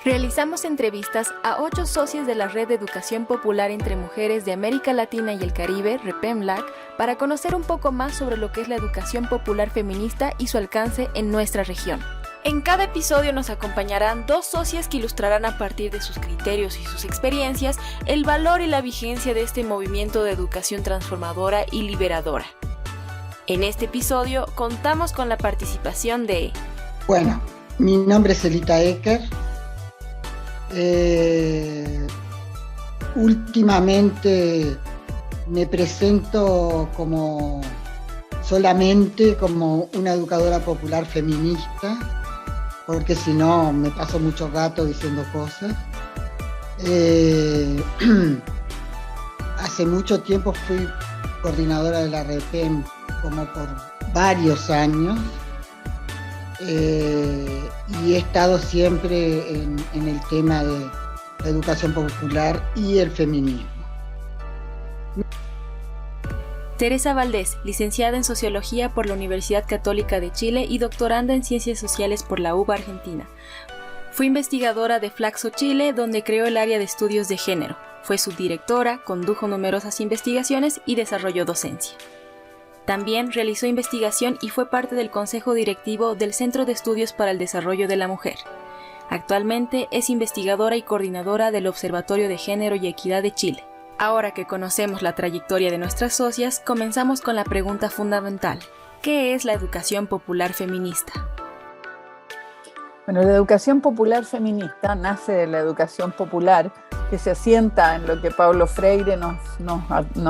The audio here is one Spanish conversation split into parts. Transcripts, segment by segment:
Realizamos entrevistas a 8 socios de la Red de Educación Popular entre Mujeres de América Latina y el Caribe, REPEMLAC, para conocer un poco más sobre lo que es la educación popular feminista y su alcance en nuestra región. En cada episodio nos acompañarán 2 socias que ilustrarán a partir de sus criterios y sus experiencias el valor y la vigencia de este movimiento de educación transformadora y liberadora. En este episodio contamos con la participación de... Bueno, mi nombre es Elita Ecker. Últimamente me presento solamente como una educadora popular feminista, porque si no me paso mucho rato diciendo cosas. Hace mucho tiempo fui coordinadora de la REPEM como por varios años. Y he estado siempre en el tema de la educación popular y el feminismo. Teresa Valdés, licenciada en Sociología por la Universidad Católica de Chile y doctoranda en Ciencias Sociales por la UBA Argentina. Fue investigadora de Flaxo Chile, donde creó el área de estudios de género. Fue subdirectora, condujo numerosas investigaciones y desarrolló docencia. También realizó investigación y fue parte del Consejo Directivo del Centro de Estudios para el Desarrollo de la Mujer. Actualmente es investigadora y coordinadora del Observatorio de Género y Equidad de Chile. Ahora que conocemos la trayectoria de nuestras socias, comenzamos con la pregunta fundamental: ¿qué es la educación popular feminista? Bueno, la educación popular feminista nace de la educación popular que se asienta en lo que Paulo Freire nos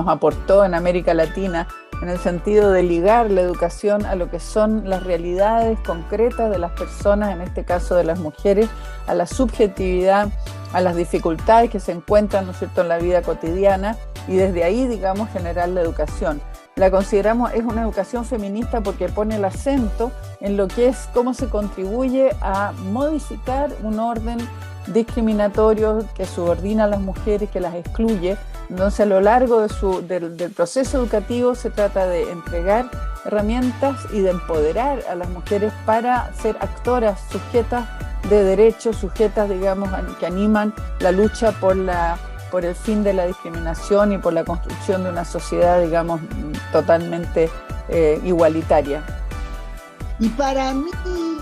aportó en América Latina, en el sentido de ligar la educación a lo que son las realidades concretas de las personas, en este caso de las mujeres, a la subjetividad, a las dificultades que se encuentran, ¿no es cierto?, en la vida cotidiana, y desde ahí, digamos, generar la educación. La consideramos, es una educación feminista porque pone el acento en lo que es cómo se contribuye a modificar un orden discriminatorio que subordina a las mujeres, que las excluye. Entonces, a lo largo del proceso educativo se trata de entregar herramientas y de empoderar a las mujeres para ser actoras, sujetas de derechos, sujetas, digamos, que animan la lucha por el fin de la discriminación y por la construcción de una sociedad, digamos, totalmente igualitaria. Y para mí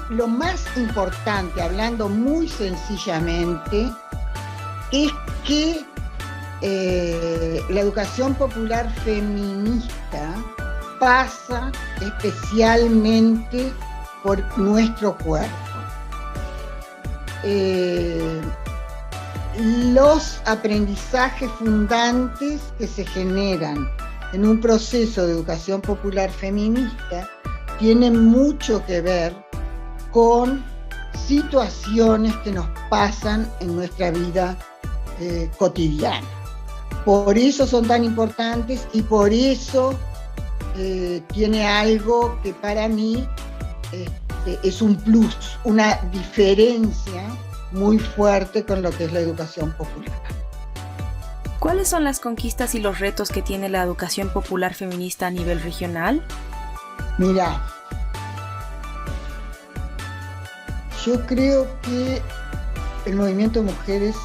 lo más importante, hablando muy sencillamente, es que la educación popular feminista pasa especialmente por nuestro cuerpo. Los aprendizajes fundantes que se generan en un proceso de educación popular feminista tienen mucho que ver con situaciones que nos pasan en nuestra vida cotidiana. Por eso son tan importantes y por eso tiene algo que para mí es un plus, una diferencia muy fuerte con lo que es la educación popular. ¿Cuáles son las conquistas y los retos que tiene la educación popular feminista a nivel regional? Mira, yo creo que el movimiento de mujeres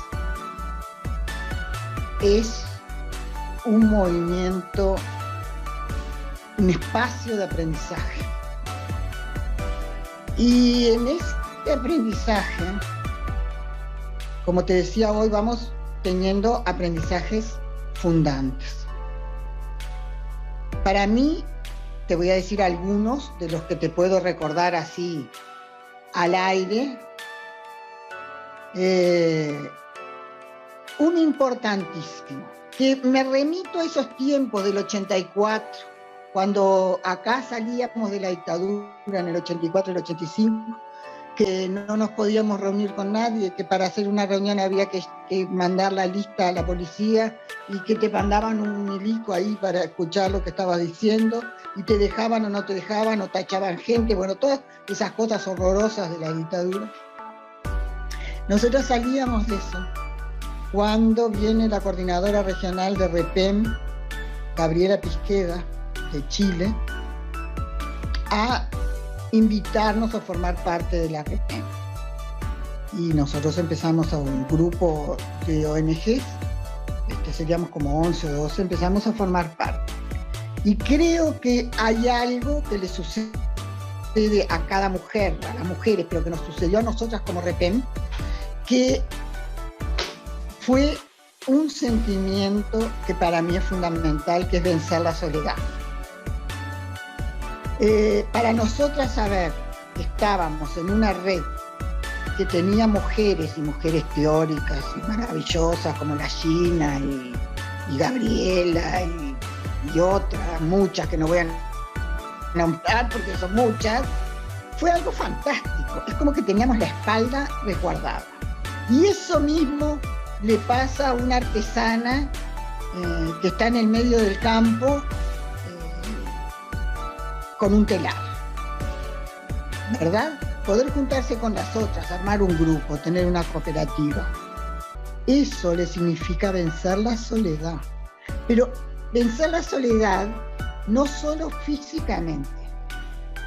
es un movimiento, un espacio de aprendizaje. Y en este aprendizaje, como te decía, hoy vamos teniendo aprendizajes fundantes. Para mí, te voy a decir algunos de los que te puedo recordar así al aire. Un importantísimo, que me remito a esos tiempos del 84, cuando acá salíamos de la dictadura en el 84 y el 85, que no nos podíamos reunir con nadie, que para hacer una reunión había que mandar la lista a la policía y que te mandaban un milico ahí para escuchar lo que estabas diciendo y te dejaban o no te dejaban o tachaban gente, bueno, todas esas cosas horrorosas de la dictadura. Nosotros salíamos de eso cuando viene la coordinadora regional de REPEM, Gabriela Pisqueda, de Chile, a invitarnos a formar parte de la REPEM. y nosotros empezamos a un grupo de ONGs, seríamos como 11 o 12, empezamos a formar parte. Y creo que hay algo que le sucede a cada mujer, a las mujeres, pero que nos sucedió a nosotras como REPEM, que fue un sentimiento que para mí es fundamental, que es vencer la soledad. Para nosotras saber que estábamos en una red que tenía mujeres y mujeres teóricas y maravillosas como la Gina y Gabriela y otras, muchas que no voy a nombrar porque son muchas, fue algo fantástico. Es como que teníamos la espalda resguardada. Y eso mismo le pasa a una artesana que está en el medio del campo con un telar, ¿verdad? Poder juntarse con las otras, armar un grupo, tener una cooperativa. Eso le significa vencer la soledad. Pero vencer la soledad no solo físicamente,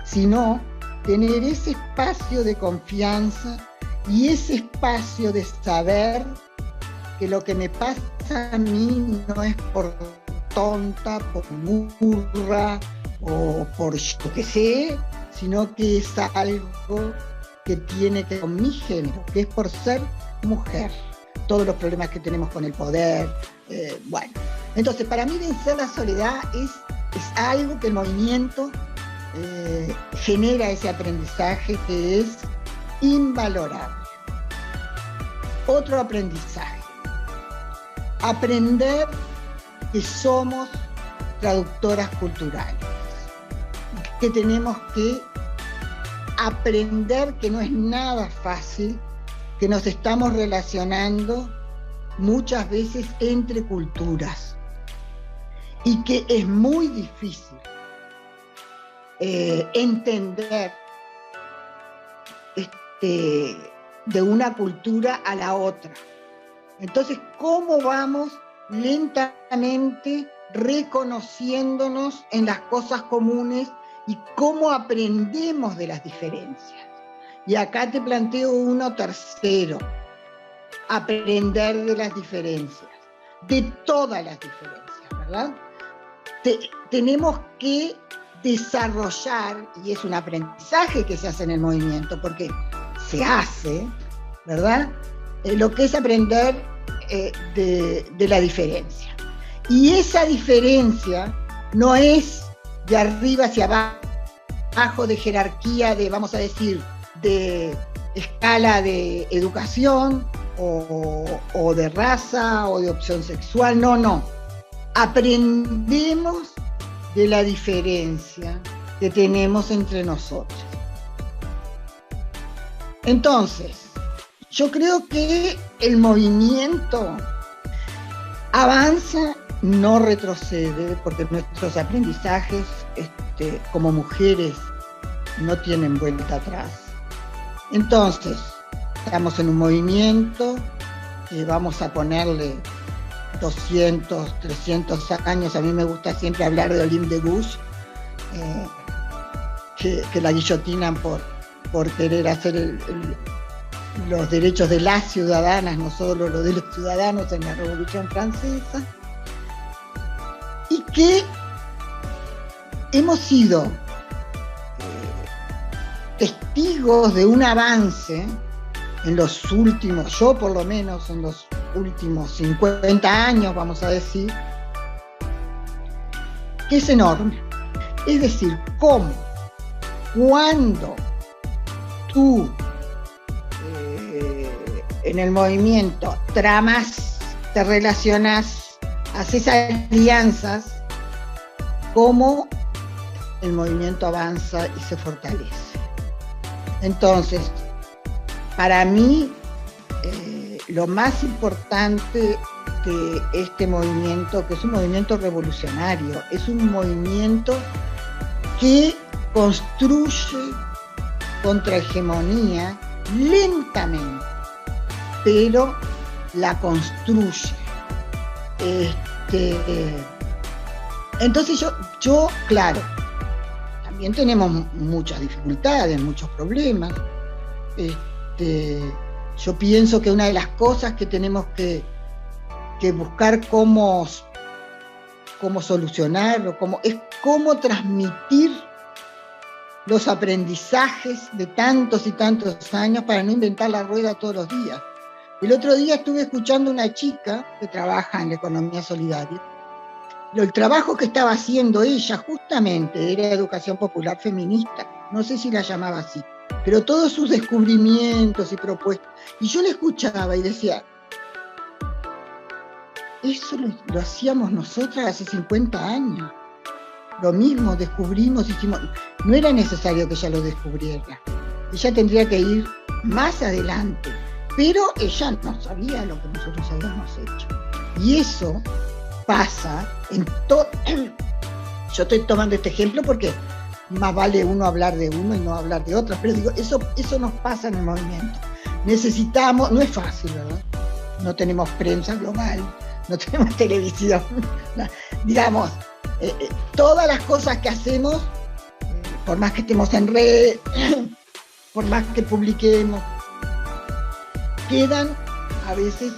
sino tener ese espacio de confianza y ese espacio de saber que lo que me pasa a mí no es por tonta, por burra o por yo que sé, sino que es algo que tiene que ver con mi género, que es por ser mujer. Todos los problemas que tenemos con el poder, bueno. Entonces, para mí vencer la soledad es algo que el movimiento genera ese aprendizaje que es invalorable. Otro aprendizaje. Aprender que somos traductoras culturales, que tenemos que aprender que no es nada fácil, que nos estamos relacionando muchas veces entre culturas y que es muy difícil entender de una cultura a la otra. Entonces, ¿cómo vamos lentamente reconociéndonos en las cosas comunes y cómo aprendemos de las diferencias? Y acá te planteo uno tercero: aprender de las diferencias, de todas las diferencias, ¿verdad? Tenemos que desarrollar, y es un aprendizaje que se hace en el movimiento, porque se hace, ¿verdad? Lo que es aprender de la diferencia. Y esa diferencia no es de arriba hacia abajo, de jerarquía, de, vamos a decir, de escala de educación o de raza o de opción sexual, no. Aprendemos de la diferencia que tenemos entre nosotros. Entonces, yo creo que el movimiento avanza, no retrocede, porque nuestros aprendizajes como mujeres no tienen vuelta atrás. Entonces, estamos en un movimiento que vamos a ponerle 200, 300 años. A mí me gusta siempre hablar de Olympe de Gouges, que la guillotinan por querer hacer los derechos de las ciudadanas, no solo los de los ciudadanos, en la Revolución Francesa, y que hemos sido testigos de un avance en los últimos, yo por lo menos en los últimos 50 años, vamos a decir, que es enorme. Es decir, cómo, cuando tú en el movimiento tramas, te relacionas, haces alianzas, cómo el movimiento avanza y se fortalece. Entonces, para mí, lo más importante de este movimiento, que es un movimiento revolucionario, es un movimiento que construye contrahegemonía lentamente, pero la construye. Entonces yo, claro, también tenemos muchas dificultades, muchos problemas. Yo pienso que una de las cosas que tenemos que buscar cómo solucionar, es cómo transmitir los aprendizajes de tantos y tantos años para no inventar la rueda todos los días. El otro día estuve escuchando a una chica que trabaja en la economía solidaria. El trabajo que estaba haciendo ella justamente era educación popular feminista, no sé si la llamaba así, pero todos sus descubrimientos y propuestas. Y yo la escuchaba y decía, eso lo hacíamos nosotras hace 50 años. Lo mismo, descubrimos, hicimos. No era necesario que ella lo descubriera. Ella tendría que ir más adelante. Pero ella no sabía lo que nosotros habíamos hecho. Y eso pasa en todo. Yo estoy tomando este ejemplo porque más vale uno hablar de uno y no hablar de otro. Pero digo, eso nos pasa en el movimiento. Necesitamos, no es fácil, ¿verdad? No tenemos prensa global, no tenemos televisión. Digamos, todas las cosas que hacemos, por más que estemos en red, por más que publiquemos, quedan a veces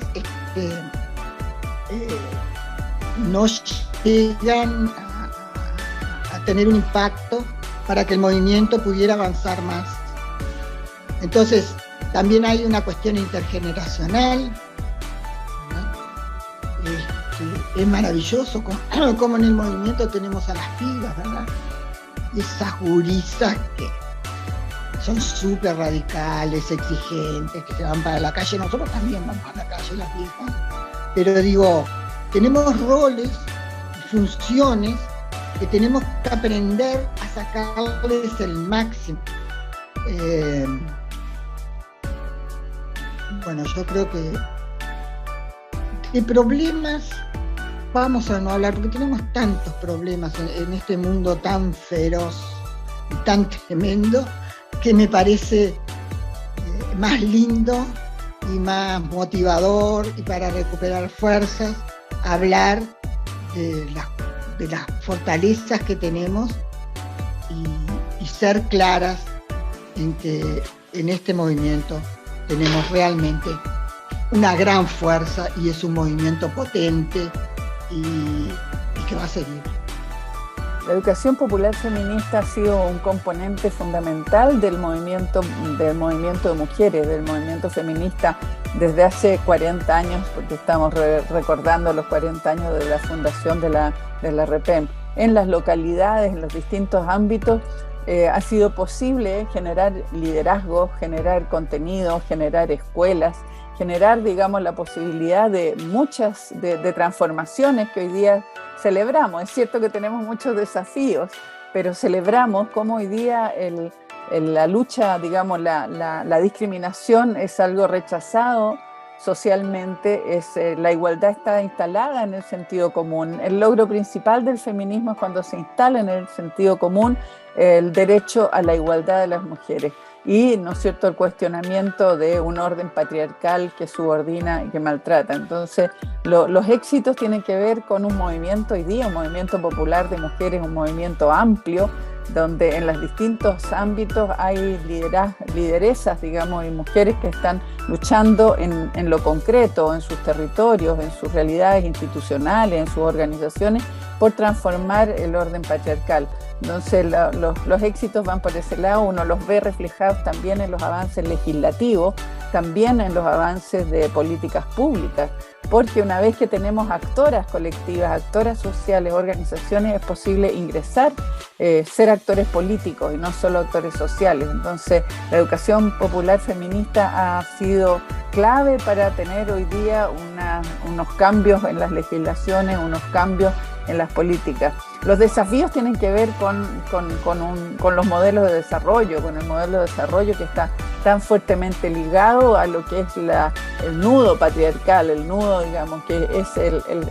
no llegan a tener un impacto para que el movimiento pudiera avanzar más. Entonces, también hay una cuestión intergeneracional, ¿no? Es maravilloso como en el movimiento tenemos a las pibas, ¿verdad? Esas gurisas que son súper radicales, exigentes, que se van para la calle. Nosotros también vamos a la calle, las viejas. Pero digo, tenemos roles y funciones que tenemos que aprender a sacarles el máximo. Bueno, yo creo que de problemas vamos a no hablar, porque tenemos tantos problemas en este mundo tan feroz y tan tremendo, que me parece más lindo y más motivador, y para recuperar fuerzas, hablar de las fortalezas que tenemos y ser claras en que en este movimiento tenemos realmente una gran fuerza, y es un movimiento potente y que va a seguir. La educación popular feminista ha sido un componente fundamental del movimiento de mujeres, del movimiento feminista desde hace 40 años, porque estamos recordando los 40 años de la fundación de la REPEM. En las localidades, en los distintos ámbitos, ha sido posible generar liderazgo, generar contenidos, generar escuelas, generar, digamos, la posibilidad de muchas de transformaciones que hoy día celebramos. Es cierto que tenemos muchos desafíos, pero celebramos cómo hoy día la lucha, digamos, la discriminación es algo rechazado socialmente, la igualdad está instalada en el sentido común. El logro principal del feminismo es cuando se instala en el sentido común el derecho a la igualdad de las mujeres y, ¿no es cierto?, el cuestionamiento de un orden patriarcal que subordina y que maltrata. Entonces, los éxitos tienen que ver con un movimiento hoy día, un movimiento popular de mujeres, un movimiento amplio, donde en los distintos ámbitos hay lideresas, digamos, y mujeres que están luchando en lo concreto, en sus territorios, en sus realidades institucionales, en sus organizaciones, por transformar el orden patriarcal. Entonces los éxitos van por ese lado, uno los ve reflejados también en los avances legislativos, también en los avances de políticas públicas, porque una vez que tenemos actoras colectivas, actoras sociales, organizaciones, es posible ingresar, ser actores políticos y no solo actores sociales. Entonces la educación popular feminista ha sido clave para tener hoy día unos cambios en las legislaciones, unos cambios en las políticas. Los desafíos tienen que ver con los modelos de desarrollo, con el modelo de desarrollo que está tan fuertemente ligado a lo que es el nudo patriarcal, el nudo, digamos, que es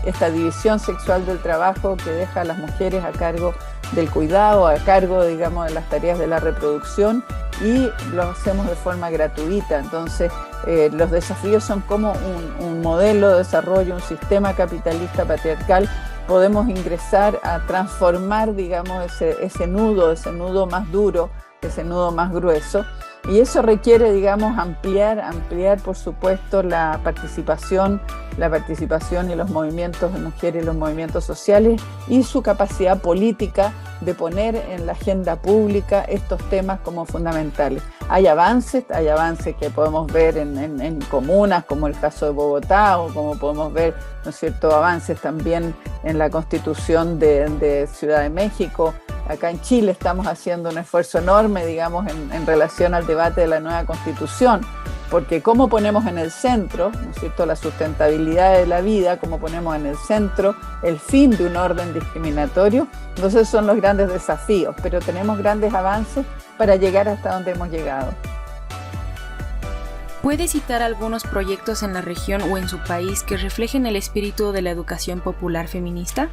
esta división sexual del trabajo que deja a las mujeres a cargo del cuidado, a cargo, digamos, de las tareas de la reproducción, y lo hacemos de forma gratuita. Entonces, los desafíos son como un modelo de desarrollo, un sistema capitalista patriarcal. Podemos ingresar a transformar, digamos, ese nudo más duro, ese nudo más grueso, Y eso requiere, digamos, ampliar, por supuesto, la participación y los movimientos de mujeres y los movimientos sociales y su capacidad política de poner en la agenda pública estos temas como fundamentales. Hay avances que podemos ver en comunas, como el caso de Bogotá, o como podemos ver, ¿no es cierto?, avances también en la Constitución de Ciudad de México. Acá en Chile estamos haciendo un esfuerzo enorme, digamos, en relación al debate de la nueva Constitución, porque cómo ponemos en el centro, ¿no es cierto?, la sustentabilidad de la vida, cómo ponemos en el centro el fin de un orden discriminatorio. Entonces son los grandes desafíos, pero tenemos grandes avances para llegar hasta donde hemos llegado. ¿Puede citar algunos proyectos en la región o en su país que reflejen el espíritu de la educación popular feminista?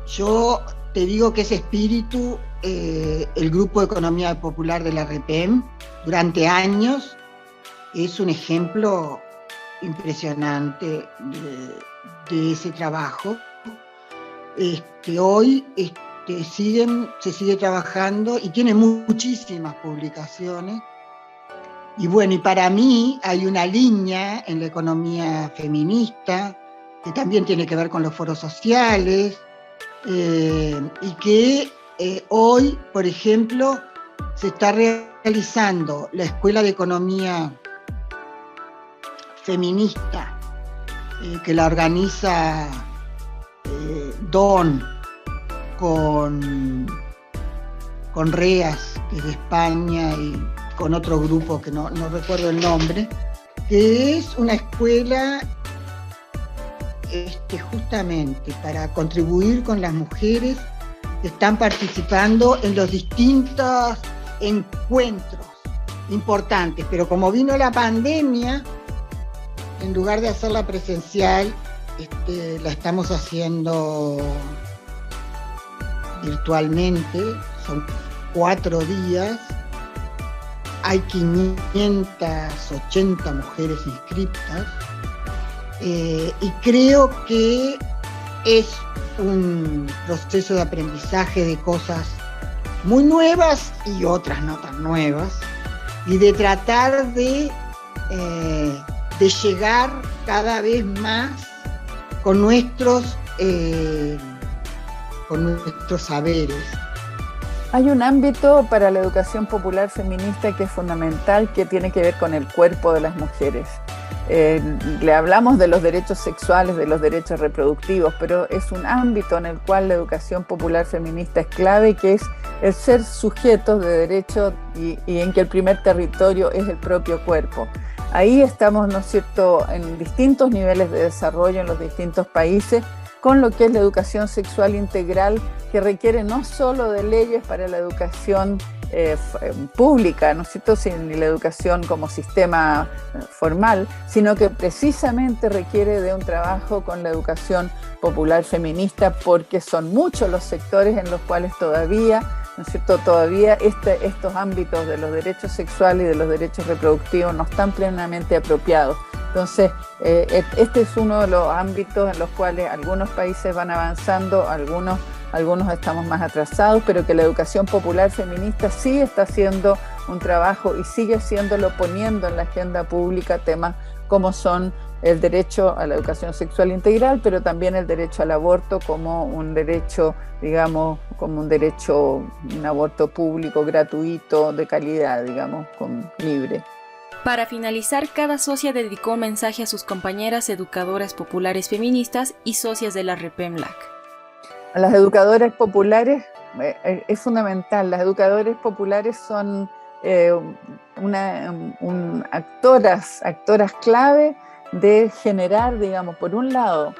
Yo te digo que ese espíritu, el Grupo de Economía Popular de la REPEM, durante años, es un ejemplo impresionante de ese trabajo. Hoy se sigue trabajando y tiene muchísimas publicaciones. Y bueno, y para mí hay una línea en la economía feminista que también tiene que ver con los foros sociales, y que hoy, por ejemplo, se está realizando la Escuela de Economía Feminista, que la organiza DON con REAS, que es de España, y con otro grupo que no recuerdo el nombre, que es una escuela justamente para contribuir con las mujeres que están participando en los distintos encuentros importantes. Pero como vino la pandemia, en lugar de hacerla presencial, la estamos haciendo virtualmente. Son 4 días, hay 580 mujeres inscritas, y creo que es un proceso de aprendizaje de cosas muy nuevas y otras no tan nuevas, y de tratar de llegar cada vez más con nuestros saberes. Hay un ámbito para la educación popular feminista que es fundamental, que tiene que ver con el cuerpo de las mujeres. Le hablamos de los derechos sexuales, de los derechos reproductivos, pero es un ámbito en el cual la educación popular feminista es clave, que es el ser sujetos de derechos y en que el primer territorio es el propio cuerpo. Ahí estamos, ¿no es cierto?, en distintos niveles de desarrollo en los distintos países, con lo que es la educación sexual integral, que requiere no solo de leyes para la educación pública, ¿no es cierto?, sin la educación como sistema formal, sino que precisamente requiere de un trabajo con la educación popular feminista, porque son muchos los sectores en los cuales todavía, ¿no es cierto?, estos ámbitos de los derechos sexuales y de los derechos reproductivos no están plenamente apropiados. Entonces, este es uno de los ámbitos en los cuales algunos países van avanzando, algunos estamos más atrasados, pero que la educación popular feminista sí está haciendo un trabajo y sigue haciéndolo, poniendo en la agenda pública temas como son el derecho a la educación sexual integral, pero también el derecho al aborto como un derecho, digamos, un aborto público, gratuito, de calidad, digamos, libre. Para finalizar, cada socia dedicó un mensaje a sus compañeras educadoras populares feministas y socias de la REPEMLAC. A las educadoras populares es fundamental. Las educadoras populares son actoras clave de generar, digamos, por un lado,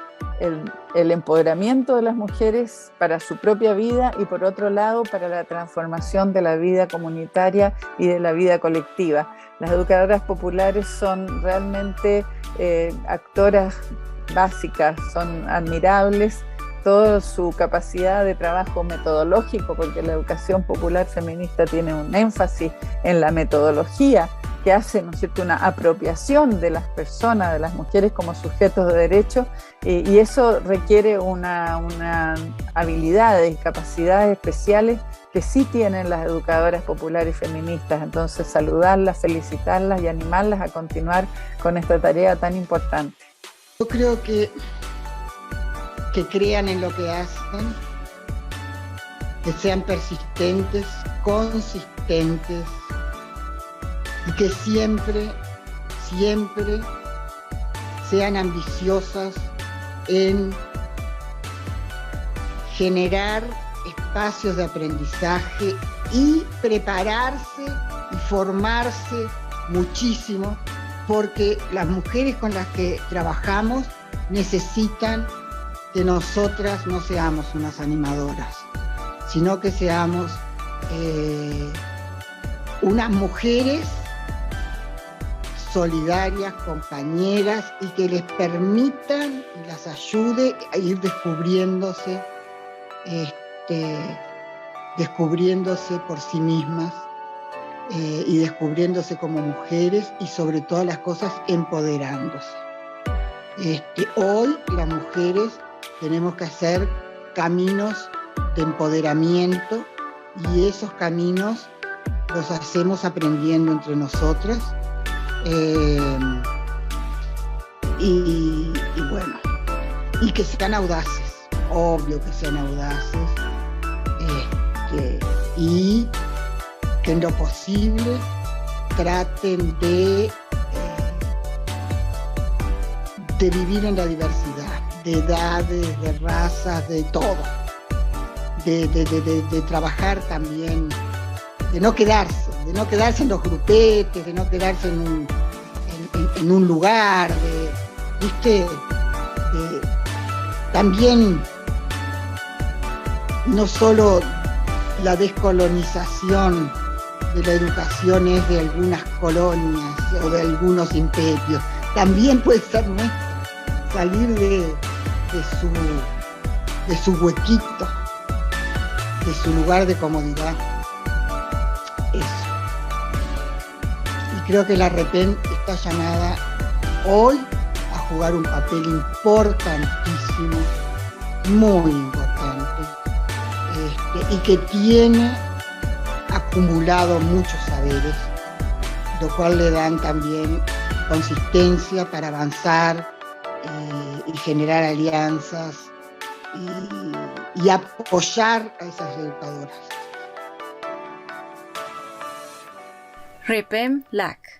el empoderamiento de las mujeres para su propia vida y por otro lado para la transformación de la vida comunitaria y de la vida colectiva. Las educadoras populares son realmente actoras básicas, son admirables, toda su capacidad de trabajo metodológico, porque la educación popular feminista tiene un énfasis en la metodología que hace, ¿no es cierto?, una apropiación de las personas, de las mujeres como sujetos de derecho, y eso requiere una habilidades y capacidades especiales que sí tienen las educadoras populares y feministas. Entonces, saludarlas, felicitarlas y animarlas a continuar con esta tarea tan importante. Yo creo que crean en lo que hacen, que sean persistentes, consistentes y que siempre sean ambiciosas en generar espacios de aprendizaje y prepararse y formarse muchísimo, porque las mujeres con las que trabajamos necesitan que nosotras no seamos unas animadoras, sino que seamos unas mujeres solidarias, compañeras, y que les permitan y las ayude a ir descubriéndose por sí mismas y descubriéndose como mujeres y sobre todas las cosas empoderándose. Hoy las mujeres tenemos que hacer caminos de empoderamiento y esos caminos los hacemos aprendiendo entre nosotras y bueno, y que sean audaces, obvio que sean audaces, y que en lo posible traten de vivir en la diversidad, de edades, de razas, de todo, de trabajar también, de no quedarse en los grupetes, de no quedarse en un lugar, también no solo la descolonización de la educación es de algunas colonias o de algunos imperios, también puede ser nuestra, salir de su huequito, de su lugar de comodidad. Eso. Y creo que la REPEN está llamada hoy a jugar un papel importantísimo, muy importante, y que tiene acumulado muchos saberes, lo cual le dan también consistencia para avanzar y generar alianzas y apoyar a esas educadoras. REPEN LAC.